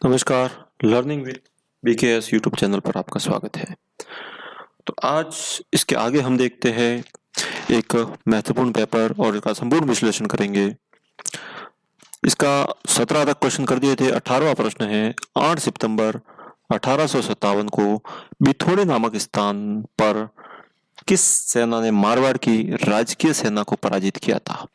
नमस्कार। Learning with BKS YouTube channel पर आपका स्वागत है। तो आज इसके आगे हम देखते हैं एक महत्वपूर्ण पेपर और इसका संपूर्ण विश्लेषण करेंगे। इसका 17 तक क्वेश्चन कर दिए थे। 18वां प्रश्न है, 8 सितंबर 1857 को बिथोड़े नामक स्थान पर किस सेना ने मारवाड़ की राजकीय सेना को पराजित किया था?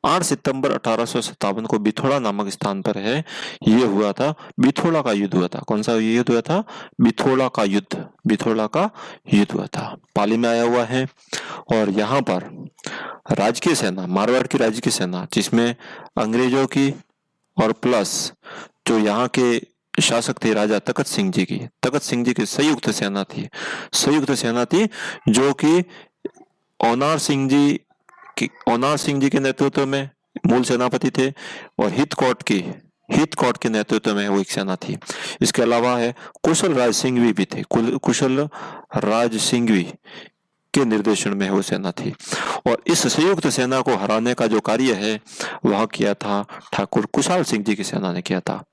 8 सितंबर 1857 को बिथोड़ा नामक स्थान पर है, ये हुआ था, बिथोड़ा का युद्ध हुआ था। कौन सा युद्ध हुआ था? बिथोड़ा का युद्ध, बिथोड़ा का युद्ध हुआ था। पाली में आया हुआ है। और यहाँ पर राजकीय सेना, मारवाड़ की राजकीय सेना, जिसमें अंग्रेजों की और प्लस जो यहाँ के शासक थे राजा तखत सिंह जी की संयुक्त सेना थी, जो कि ओनार सिंह जी के नेतृत्व में मूल सेनापति थे और हितकोट के नेतृत्व में वो एक सेना थी। इसके अलावा है कुशल राज सिंघवी भी थे। कुशल राज सिंघवी के निर्देशन में वो सेना थी। और इस संयुक्त सेना को हराने का जो कार्य है वह किया था ठाकुर कुशाल सिंह जी की सेना ने किया था।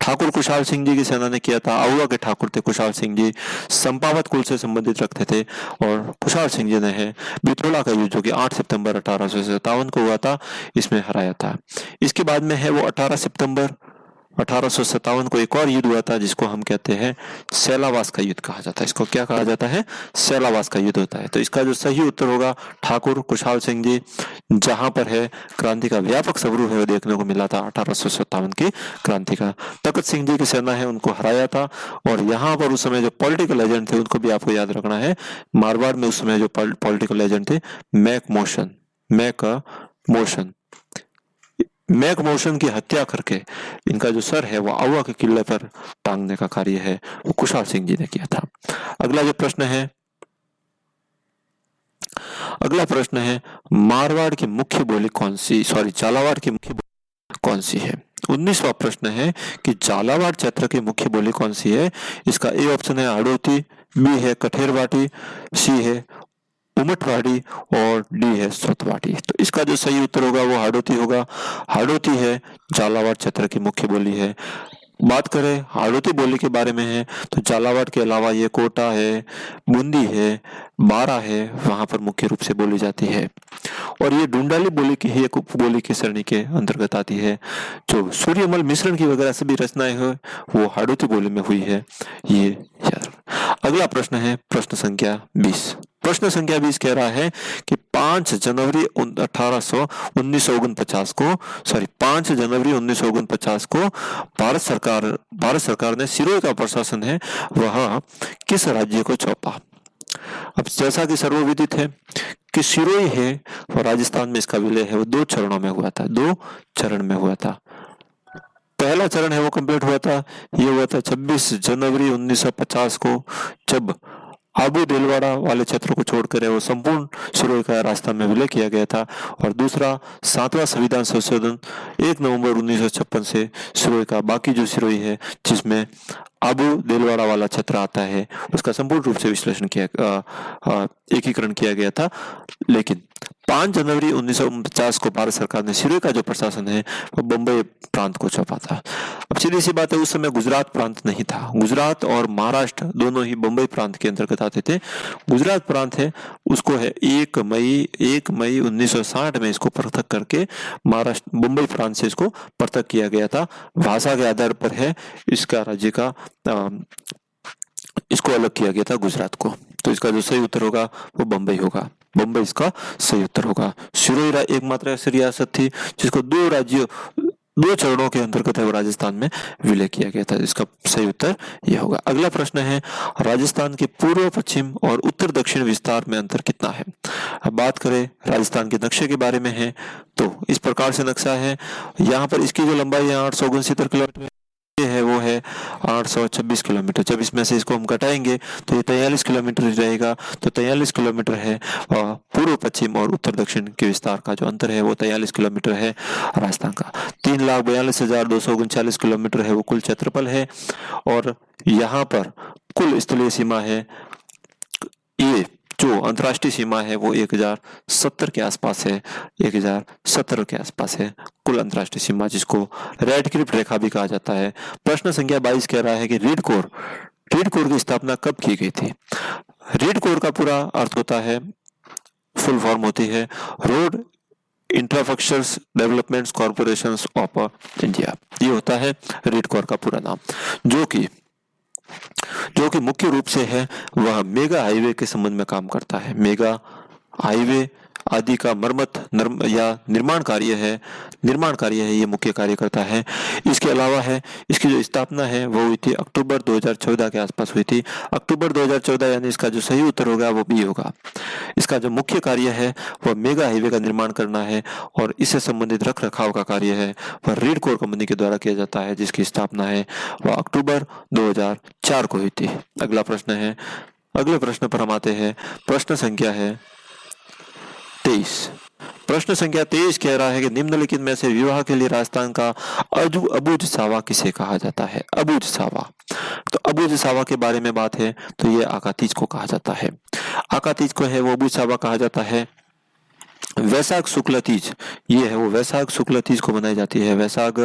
ठाकुर कुशाल सिंह जी की सेना ने किया था। आहुआ के ठाकुर थे कुशाल सिंह जी, संपावत कुल से संबंधित रखते थे। और कुशाल सिंह जी ने है बिथोड़ा का युद्ध, जो कि 8 सितंबर 1857 को हुआ था, इसमें हराया था। इसके बाद में है वो 18 सितंबर 1857 को एक और युद्ध हुआ था, जिसको हम कहते हैं सैलावास का युद्ध कहा जाता है। इसको क्या कहा जाता है? सैलावास का युद्ध होता है। तो इसका जो सही उत्तर होगा ठाकुर कुशाल सिंह जी, जहां पर है क्रांति का व्यापक स्वरूप है वो देखने को मिला था 1857 की क्रांति का। तखत सिंह जी की सेना है उनको हराया था। और यहाँ पर उस समय जो पॉलिटिकल एजेंट थे उनको भी आपको याद रखना है। मारवाड़ में उस समय जो पॉलिटिकल एजेंट थे मैक मोशन की हत्या करके इनका जो सर है वो आहुआ के किले पर टांगने का कार्य है वो कुशाल सिंह जी ने किया था। अगला प्रश्न है मारवाड़ की मुख्य बोली कौन सी, झालावाड़ की मुख्य बोली कौन सी है? 19वां प्रश्न है कि झालावाड़ क्षेत्र की मुख्य बोली कौन सी है? इसका ए ऑप्शन है हाड़ौती, बी है कठेरवाटी, सी है उमटवाड़ी और डी है सोतवाड़ी। तो इसका जो सही उत्तर होगा वो हाड़ौती होगा। हाड़ौती है झालावाड़ क्षेत्र की मुख्य बोली है। बात करें हाड़ौती बोली के बारे में है तो झालावाड़ के अलावा ये कोटा है, बूंदी है, बारा है, वहां पर मुख्य रूप से बोली जाती है। और ये ढूंढाली बोली की ही एक उपबोली की श्रेणी के अंतर्गत आती है। जो सूर्यमल मिश्रण की वगैरह सभी रचनाएं है वो हाड़ौती बोली में हुई है, ये याद। अगला प्रश्न है प्रश्न संख्या 20। प्रश्न संख्या 20 कह रहा है कि 5 जनवरी 1949 को भारत सरकार ने सिरोही का प्रशासन है वह किस राज्य को सौंपा? अब जैसा कि सर्वविदित है कि सिरोही है और राजस्थान में इसका विलय है वो 2 चरणों में हुआ था। पहला चरण है वो कंप्लीट हुआ था, ये हुआ था 26 जनवरी 1950 को, जब आबू देलवाड़ा वाले क्षेत्र को छोड़कर वो संपूर्ण सिरोही का राजस्थान में विलय किया गया था। और दूसरा 7वां संविधान संशोधन 1 नवंबर 1956 से सिरोही का बाकी जो सिरोही है जिसमें आबू देलवाड़ा वाला क्षेत्र आता है उसका संपूर्ण रूप से विश्लेषण एकीकरण किया गया था। लेकिन 5 जनवरी 1949 को भारत सरकार ने सिरोही का जो प्रशासन है वो बम्बई प्रांत को सौंपा था। अब सीधी सी बात है उस समय गुजरात प्रांत नहीं था। गुजरात और महाराष्ट्र दोनों ही बम्बई प्रांत के अंतर्गत आते थे। गुजरात प्रांत है उसको है 1 मई 1960 में इसको पृथक करके महाराष्ट्र बम्बई प्रांत से इसको पृथक किया गया था। भाषा के आधार पर है इसका राज्य का इसको अलग किया गया था गुजरात को। तो इसका जो सही उत्तर होगा वो बम्बई होगा। बम्बई इसका सही उत्तर होगा। सिरोही एकमात्र ऐसी रियासत थी जिसको 2 चरणों के अंतर्गत है वो राजस्थान में विलय किया गया था। इसका सही उत्तर यह होगा। अगला प्रश्न है राजस्थान के पूर्व पश्चिम और उत्तर दक्षिण विस्तार में अंतर कितना है? अब बात करें राजस्थान के नक्शे के बारे में है तो इस प्रकार से नक्शा है। यहाँ पर इसकी जो लंबाई है 869 किलोमीटर है वो है 826 किलोमीटर। जब इसमें से इसको हम घटाएंगे तो ये 43 किलोमीटर रहेगा। तो 43 किलोमीटर है पूर्व पश्चिम और उत्तर दक्षिण के विस्तार का जो अंतर है वो 43 किलोमीटर है राजस्थान का। 3,42,239 किलोमीटर है वो कुल क्षेत्रफल है। और यहाँ पर कुल स्थलीय सीमा है ये जो अंतर्राष्ट्रीय सीमा है वो 1070 के आसपास है, 1070 के आसपास है कुल अंतर्राष्ट्रीय सीमा, जिसको रेडक्लिफ रेखा भी कहा जाता है। प्रश्न संख्या 22 कह रहा है कि रीड कोर की स्थापना कब की गई थी। रीड कोर का पूरा अर्थ होता है, फुल फॉर्म होती है road infrastructures developments corporation of India. ये होता है रीड कोर का पूरा नाम, जो कि मुख्य रूप से है वह मेगा हाईवे के संबंध में काम करता है। मेगा हाईवे आदि का निर्माण कार्य है, ये मुख्य कार्य करता है। इसके अलावा है इसकी जो स्थापना है वो हुई थी अक्टूबर 2014 के आसपास हुई थी। अक्टूबर 2014 यानी इसका जो सही उत्तर होगा वो बी होगा। इसका जो मुख्य कार्य है वह मेगा हाईवे का निर्माण करना है और इससे संबंधित रख रखाव का कार्य है वह रीड कोर कंपनी के द्वारा किया जाता है, जिसकी स्थापना है वह अक्टूबर 2004 को हुई थी। अगले प्रश्न पर हम आते हैं। प्रश्न संख्या है 23। प्रश्न संख्या 23 कह रहा है कि निम्नलिखित में से विवाह के लिए राजस्थान का अबुझ सावा किसे कहा जाता है। अबुझ सावा, तो अबुझ सावा के बारे में बात है तो ये आकातीज को कहा जाता है। आकातीज को है वो अबुझ सावा कहा जाता है। वैशाख शुक्ल तीज, ये है वो वैशाख शुक्ल तीज को मनाई जाती है। वैशाख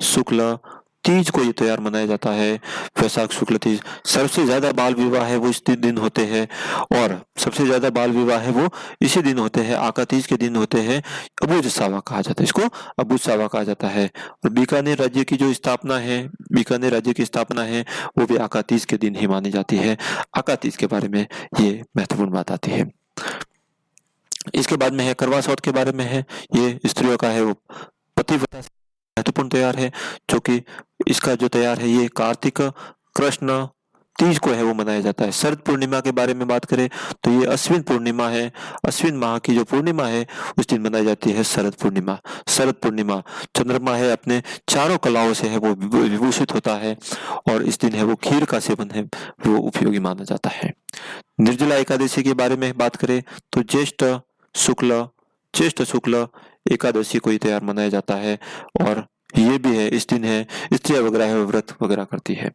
शुक्ल तीज को ये त्योहार मनाया जाता है, वैशाख शुक्ल तीज। सबसे ज्यादा बाल विवाह है वो इस दिन होते हैं और सबसे ज्यादा बाल विवाह है वो इसी दिन होते हैं, आकातीज के दिन होते हैं। अबुझ सावा कहा जाता है, इसको अबुझ सावा कहा जाता है। और बीकानेर राज्य की जो स्थापना है, बीकानेर राज्य की स्थापना है वो भी आकातीज के दिन ही मानी जाती है। आकातीज के बारे में ये महत्वपूर्ण बात आती है। इसके बाद में है करवा चौथ के बारे में है, ये स्त्रियों का है वो पतिव्रता महत्वपूर्ण त्योहार है, जो कि इसका जो त्योहार है ये कार्तिक कृष्ण तीज को है वो मनाया जाता है। शरद पूर्णिमा के बारे में बात करें तो ये अश्विन पूर्णिमा है, अश्विन माह की जो पूर्णिमा है उस दिन मनाई जाती है शरद पूर्णिमा। शरद पूर्णिमा चंद्रमा है अपने चारों कलाओं से है वो विभूषित होता है और इस दिन है वो खीर का सेवन है वो उपयोगी माना जाता है। निर्जला एकादशी के बारे में बात करें तो ज्येष्ठ शुक्ल एकादशी को ये त्योहार मनाया जाता है और ये भी है इस दिन है स्त्रियां वगैरह व्रत वगैरह करती है।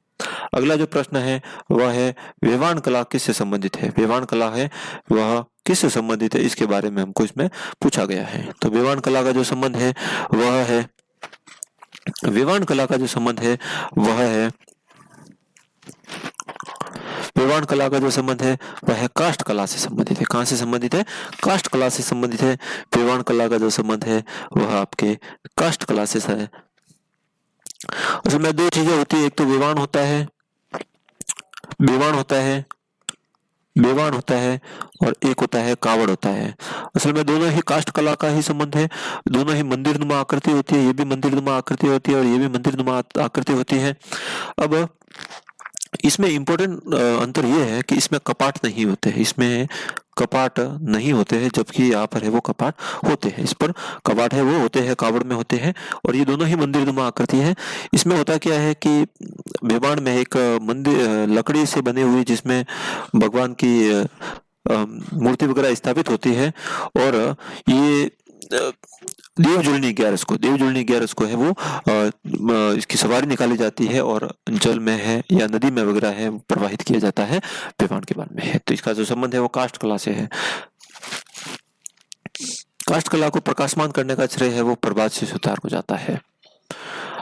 अगला जो प्रश्न है वह है वेवाण कला किससे संबंधित है। वेवाण कला है वह किससे संबंधित है, इसके बारे में हमको इसमें पूछा गया है। तो वेवाण कला का जो संबंध है वह है वेवाण कला का जो संबंध है वह है वेवाण कला का जो संबंध है वह है काष्ठ कला से संबंधित है। कहां से संबंधित है? काष्ठ कला से संबंधित है। वेवाण कला का जो संबंध है वह आपके काष्ठ कला से है। असल में दो चीजें होती है, एक तो वेवाण होता है और एक होता है कावड़ होता है। असल में दोनों ही काष्ठ कला का ही संबंध है, दोनों ही मंदिर नुमा आकृति होती है, ये भी मंदिर नुमा आकृति होती है और ये भी मंदिर नुमा आकृति होती है। अब इसमें इम्पोर्टेंट अंतर यह है कि इसमें कपाट नहीं होते हैं, इसमें कपाट नहीं होते हैं, जबकि यहाँ पर है वो कपाट होते हैं। इस पर कपाट है वो होते हैं, कावड़ में होते हैं और ये दोनों ही मंदिर नुमा आकृति है। इसमें होता क्या है कि वेवाण में एक मंदिर लकड़ी से बने हुई जिसमें भगवान की मूर्ति वगैरह स्थापित होती है और ये देवजुलनी 11 को है वो इसकी सवारी निकाली जाती है और जल में है या नदी में वगैरह है प्रवाहित किया जाता है, वेवाण के बारे में है। तो इसका जो संबंध है वो काष्ठ कला से है। काष्ठ कला को प्रकाशमान करने का श्रेय है वो प्रभात से सुतार को जाता है।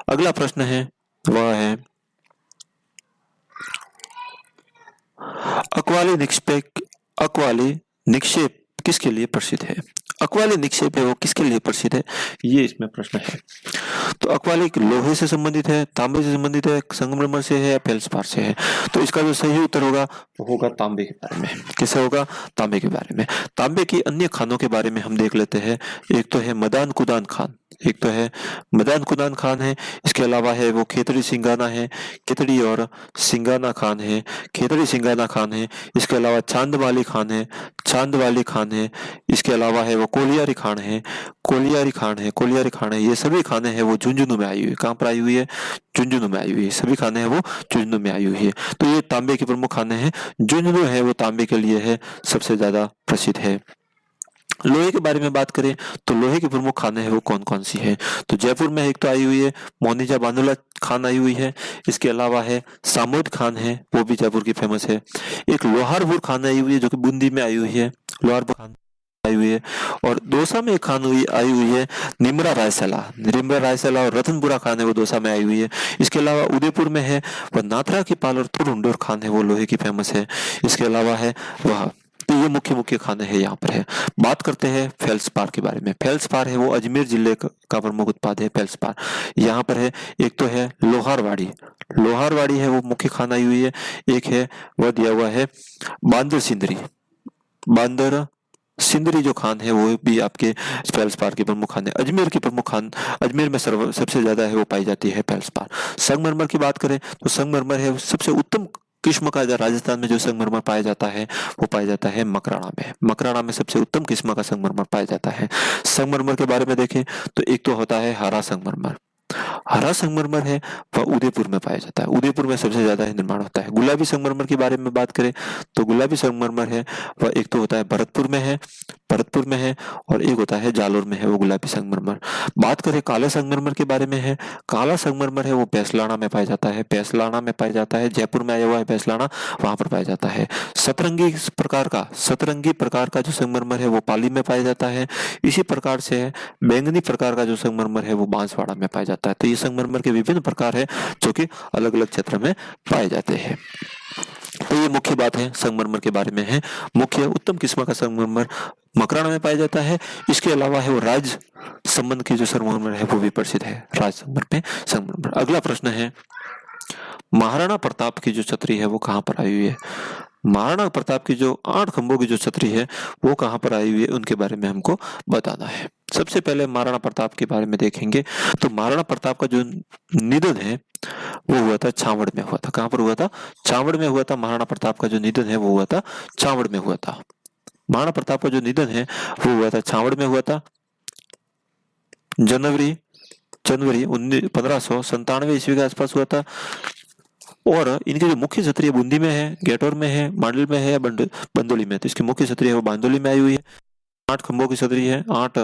अगला प्रश्न है वह है अक्वाली निक्षेप किसके लिए प्रसिद्ध है। अक्वाली निक्षेप है वो किसके लिए प्रसिद्ध है, ये इसमें प्रश्न है। तो अक्वाली लोहे से संबंधित है, तांबे से संबंधित है, संगमरमर से है या फेल्सपार से है। तो इसका जो सही उत्तर होगा वो होगा तांबे के बारे में। किसे होगा? तांबे के बारे में। तांबे की अन्य खानों के बारे में हम देख लेते हैं। एक तो है मदान कुदान खान है, इसके अलावा है वो खेतड़ी सिंगाना है, खेतड़ी और सिंगाना खान है, खेतड़ी सिंगाना खान है। इसके अलावा चांदवाली खान है, इसके अलावा है वो कोलियारी खान है। ये सभी खाने हैं वो झुंझुनू में आई हुई है। कहाँ पर आई हुई है? झुंझुनू में आई हुई है। सभी खाने हैं वो झुंझुनू में आई हुई है। तो ये तांबे के प्रमुख खाने हैं। झुंझुनू है वो तांबे के लिए है सबसे ज्यादा प्रसिद्ध है। लोहे के बारे में बात करें तो लोहे की प्रमुख खानें हैं वो कौन कौन सी है? तो जयपुर में एक तो आई हुई है मोनिजा बांदुला खान आई हुई है। इसके अलावा है सामोद खान है, वो भी जयपुर की फेमस है। एक लोहारपुर खान आई हुई है जो कि बूंदी में आई हुई है, लोहारपुर खान आई हुई है। और दौसा में एक खान आई हुई है निम्रा रायसला और रतनपुरा खान है वो दौसा में आई हुई है। इसके अलावा उदयपुर में है वह नाथरा की पाल और तुरुंडोर खान है, वो लोहे की फेमस है। इसके अलावा है वह, तो ये मुख्य मुख्य खाने हैं यहाँ पर है। बात करते हैं फेल्सपार के बारे में। फेल्सपार है वो अजमेर जिले का प्रमुख उत्पाद है फेल्सपार। यहाँ पर है एक तो है लोहारवाड़ी है वो मुख्य खान आई हुई है। एक है वह दिया हुआ है बांदर सिंदरी जो खान है वो भी आपके फेल्सपार की प्रमुख खान है। अजमेर में सबसे ज्यादा है वो पाई जाती है फेल्सपार। संगमरमर की बात करें तो संगमरमर है सबसे उत्तम किस्म का राजस्थान में जो संगमरमर पाया जाता है वो पाया जाता है मकराना में सबसे उत्तम किस्म का संगमरमर पाया जाता है। संगमरमर के बारे में देखें तो एक तो होता है हरा संगमरमर है वह उदयपुर में पाया जाता है, उदयपुर में सबसे ज्यादा निर्माण होता है। गुलाबी संगमरमर के बारे में बात करें तो गुलाबी संगमरमर है वह एक तो होता है भरतपुर में है और एक होता है जालोर में है वो गुलाबी संगमरमर। बात करें काले संगमरमर के बारे में है, काला संगमरमर है वो बैसलाना में पाया जाता है, जयपुर में आया हुआ है बैसलाना, वहां पर पाया जाता है। सतरंगी प्रकार का जो संगमरमर है वो पाली में पाया जाता है। इसी प्रकार से है बैंगनी प्रकार का जो संगमरमर है वो बांसवाड़ा में पाया जाता है। तो ये संगमरमर के विभिन्न प्रकार है जो कि अलग अलग क्षेत्र में पाए जाते हैं। तो ये मुख्य बात है संगमरमर के बारे में है। मुख्य उत्तम किस्म का संगमरमर मकराना में पाया जाता है। इसके अलावा है वो राज संबंध की जो संगमरमर है वो भी प्रसिद्ध है राज संगमरमर। अगला प्रश्न है महाराणा प्रताप की जो छतरी है वो कहाँ पर आई हुई है? महाराणा प्रताप की जो 8 खंभों की जो छतरी है वो कहाँ पर आई हुई है उनके बारे में हमको बताना है। सबसे पहले महाराणा प्रताप के बारे में देखेंगे तो महाराणा प्रताप का जो निधन है वो हुआ था छावड़ में हुआ था। कहां पर हुआ था? छावड़ में हुआ था। महाराणा प्रताप का जो निधन है वो हुआ था छावड़ में हुआ था। महाराणा प्रताप का जो निधन है वो हुआ था छावड़ में हुआ था जनवरी 1597 ईस्वी के आसपास हुआ था। और इनकी जो मुख्य छतरी बूंदी में है, गेटौर में है, मांडल में है, बंदोली में। तो इसकी मुख्य छतरी है वो बांदोली में आई हुई है। 8 खंभों की छतरी है, 8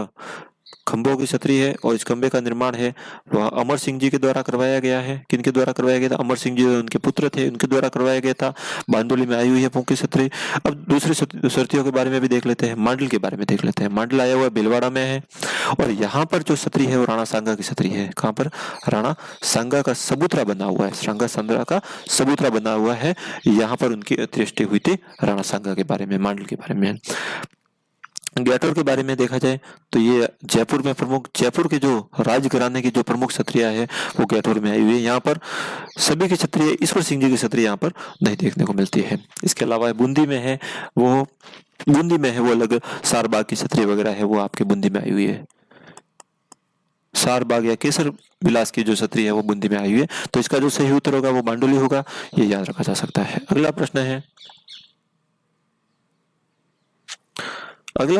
खंभों की छतरी है और इस खंभे का निर्माण है वह अमर सिंह जी के द्वारा करवाया गया है। किनके द्वारा करवाया गया था? अमर सिंह जी उनके पुत्र थे, उनके द्वारा करवाया गया था। बांदोली में आई हुई है मुख्य छतरी। अब दूसरी छतरियों के बारे में भी देख लेते हैं। मांडल के बारे में देख लेते हैं। मांडल आया हुआ भीलवाड़ा में है और यहाँ पर जो छतरी है वो राणा सांगा की छतरी है। कहाँ पर? राणा सांगा का सबूतरा बना हुआ है, सांगा संद्रा का सबूतरा बना हुआ है। यहाँ पर उनकी अंत्येष्टि हुई थी राणा सांगा के बारे में, मांडल के बारे में। गेटौर के बारे में देखा जाए तो ये जयपुर के जो राजघराने की जो प्रमुख छतरियां है वो गेटौर में आई हुई है। यहाँ पर सभी की छतरी ईश्वर सिंह जी की छतरी यहाँ पर नहीं देखने को मिलती है। इसके अलावा बूंदी में है वो अलग सारबाग की छतरी वगैरह है वो आपके बूंदी में आई हुई है। सारबाग या केसर विलास की जो छतरी है वो बूंदी में आई हुई है। तो इसका जो सही उत्तर होगा वो बांडोली होगा, ये याद रखा जा सकता है। अगला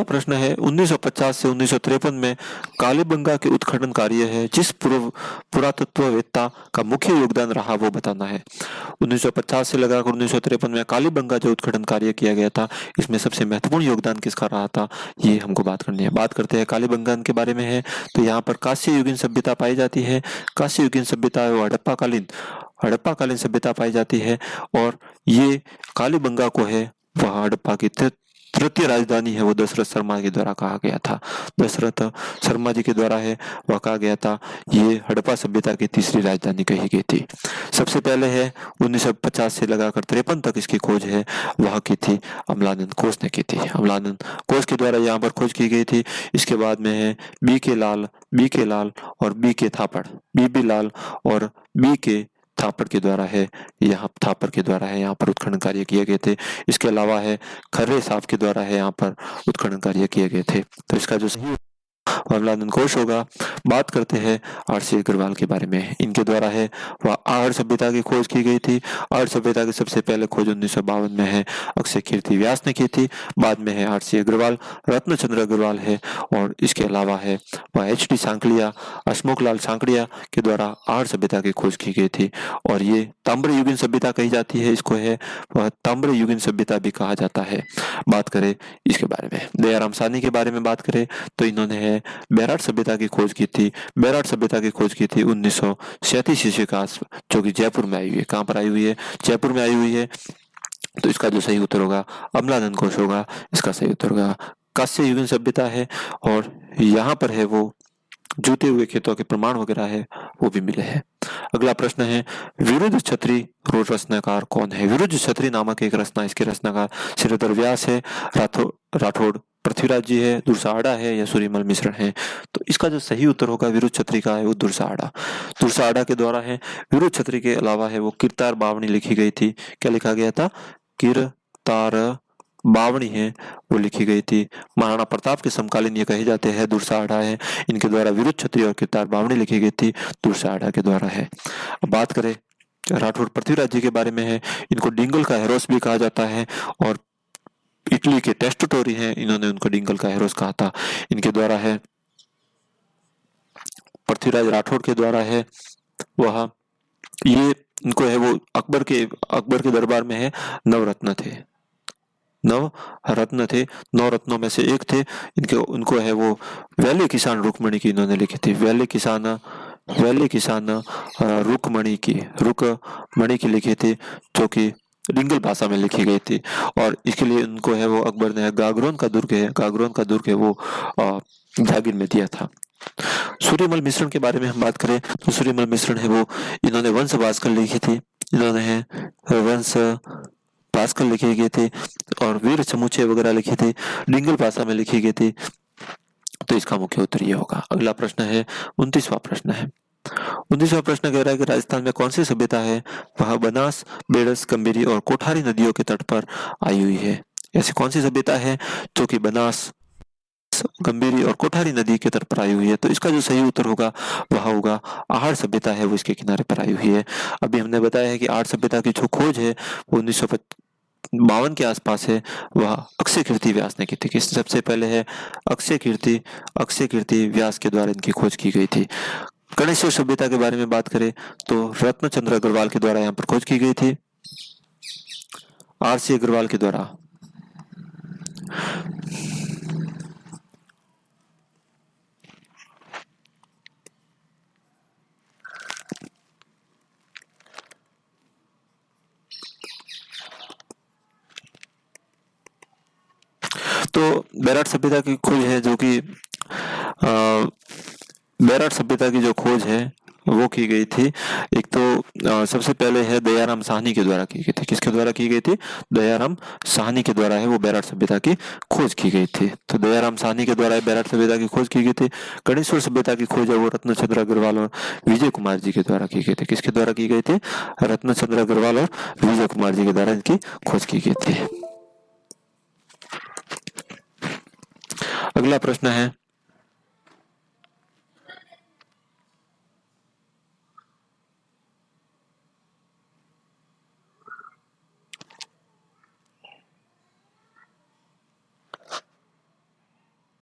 प्रश्न है 1950 से 1953 में कालीबंगा के उत्खनन कार्य है जिस पुरातत्ववेत्ता का मुख्य योगदान रहा वो बताना है। 1950 से लगाकर 1953 में कालीबंगा जो उत्खनन कार्य किया गया था इसमें सबसे महत्वपूर्ण योगदान किसका रहा था ये हमको बात करनी है। बात करते हैं कालीबंगा के बारे में है तो यहाँ पर कांस्य युगीन सभ्यता पाई जाती है। कांस्य युगीन सभ्यता हड़प्पा कालीन सभ्यता पाई जाती है और ये कालीबंगा को है वह हड़प्पा की तृतीय राजधानी है वो दशरथ शर्मा के द्वारा कहा गया था। दशरथ शर्मा जी के द्वारा है वह कहा गया था ये हड़प्पा सभ्यता की तीसरी राजधानी कही गई थी। सबसे पहले है 1950 से लगाकर 53 तक इसकी खोज है वह की थी अमलानंद कोश ने की थी। अमलानंद कोश के द्वारा यहाँ पर खोज की गई थी। इसके बाद में है बी के लाल और बी के थापड़, बी लाल और बी के थापर के द्वारा है यहाँ पर उत्खनन कार्य किए गए थे। इसके अलावा है खर्रे साहब के द्वारा है यहाँ पर उत्खनन कार्य किए गए थे। तो इसका जो सही वह अमलानंद घोष होगा। बात करते हैं आर.सी. अग्रवाल के बारे में। इनके द्वारा है वह आहड़ सभ्यता की खोज की गई थी। आहड़ सभ्यता की सबसे पहले खोज 1952 में है अक्षय कीर्ति व्यास ने की थी। बाद में है आर.सी. अग्रवाल, रत्नचंद्र अग्रवाल है, और इसके अलावा है वह एच.डी. सांकलिया, अशोकलाल सांकड़िया के द्वारा आहड़ सभ्यता की खोज की गई थी। और ये ताम्र युगीन सभ्यता कही जाती है, इसको है वह ताम्र युगीन सभ्यता भी कहा जाता है। बात करें इसके बारे में, दयाराम साहनी के बारे में बात करें तो इन्होंने है बैराट सभ्यता की खोज की थी। बैराट सभ्यता की खोज की थी 1937 ईस्वी का, जो कि जयपुर में आई हुई है। कहाँ पर आई हुई है? जयपुर में आई हुई है। तो इसका जो सही उत्तर होगा अमलानंद घोष होगा। इसका सही उत्तर होगा कांस्य युगीन सभ्यता है, और यहाँ पर है वो जूते हुए खेतों के प्रमाण वगैरह है वो भी मिले हैं। अगला प्रश्न है विरुद्ध छत्री रचनाकार कौन है? विरुद्ध छत्री नामक एक रचना, इसके रचनाकार श्रीधर व्यास है, राठौड़ पृथ्वीराज जी है, दुर्साहड़ा है, या सूर्यमल मिश्रण है? तो इसका जो सही उत्तर होगा विरुद्ध छत्री का है वो दुर्साहड़ा। दुर्साहड़ा के द्वारा है। विरुद्ध छत्री के अलावा है वो किरतार बावनी लिखी गई थी। क्या लिखा गया था? किरतार बावनी है वो लिखी गई थी। महाराणा प्रताप के समकालीन ये कहे जाते हैं दुर्साहड़ा है। इनके द्वारा विरुद्ध छत्री और किरतार बावनी लिखी गई थी, दुर्साहड़ा के द्वारा है। अब बात करें राठौड़ पृथ्वीराज जी के बारे में है। इनको डिंगल का हेरोस भी कहा जाता है, और इटली के टेस्टोटोरी हैं, इन्होंने उनको डिंगल का हेरोस कहा था। इनके द्वारा है पृथ्वीराज राठौड़ के द्वारा है वह ये इनको है वो अकबर के दरबार में है नवरत्न थे। नौ रत्नों में से एक थे। उनको है वो वैले किसान रुकमणी की इन्होंने लिखी थी। वैले किसान रुकमणी की लिखी थी, जो कि डिंगल भाषा में लिखी गई थी। और इसके लिए उनको है वो अकबर ने गागरोन का दुर्ग है वो जागीर में दिया था। सूर्यमल मिश्रण के बारे में हम बात करें तो सूर्यमल मिश्रण है वो इन्होंने वंश भास्कर लिखी थी। इन्होंने है वंश भास्कर लिखी गई थी, और वीर समुच्चय वगैरह लिखी थी, डिंगल भाषा में लिखी गई थी। तो इसका मुख्य उत्तर ये होगा। अगला प्रश्न है 29वां प्रश्न है। 29वां प्रश्न कह रहा है कि राजस्थान में कौन सी सभ्यता है वह बनास, बेड़स, गंभीरी और कोठारी नदियों के तट पर आई हुई है? ऐसी कौन सी सभ्यता है जो कि बनास, गंभीरी और कोठारी नदी के तट पर आई हुई है? तो इसका जो सही उत्तर होगा वह होगा आहड़ सभ्यता है वो इसके किनारे पर आई हुई है। अभी हमने बताया है कि आहड़ सभ्यता की जो खोज है वो 1952 के आसपास है, वह अक्षय कीर्ति व्यास ने की थी। किस सबसे पहले है अक्षय कीर्ति व्यास के द्वारा इनकी खोज की गई थी। गणेश्वर सभ्यता के बारे में बात करें तो रत्नचंद्र अग्रवाल के द्वारा यहाँ पर खोज की गई थी। आर.सी. अग्रवाल के द्वारा तो बैराट सभ्यता की खोज है जो कि बैराट सभ्यता की जो खोज है वो की गई थी। एक तो सबसे पहले है दयाराम साहनी के द्वारा की गई थी। किसके द्वारा की गई थी? दयाराम साहनी के द्वारा है वो बैराट सभ्यता की खोज की गई थी। तो दयाराम साहनी के द्वारा बैराट सभ्यता की खोज की गई थी। गणेश्वर सभ्यता की खोज है वो रत्नचंद्र अग्रवाल और विजय कुमार जी के द्वारा की गई थी। किसके द्वारा की गई थी? रत्नचंद्र अग्रवाल और विजय कुमार जी के द्वारा इनकी खोज की गई थी। अगला प्रश्न है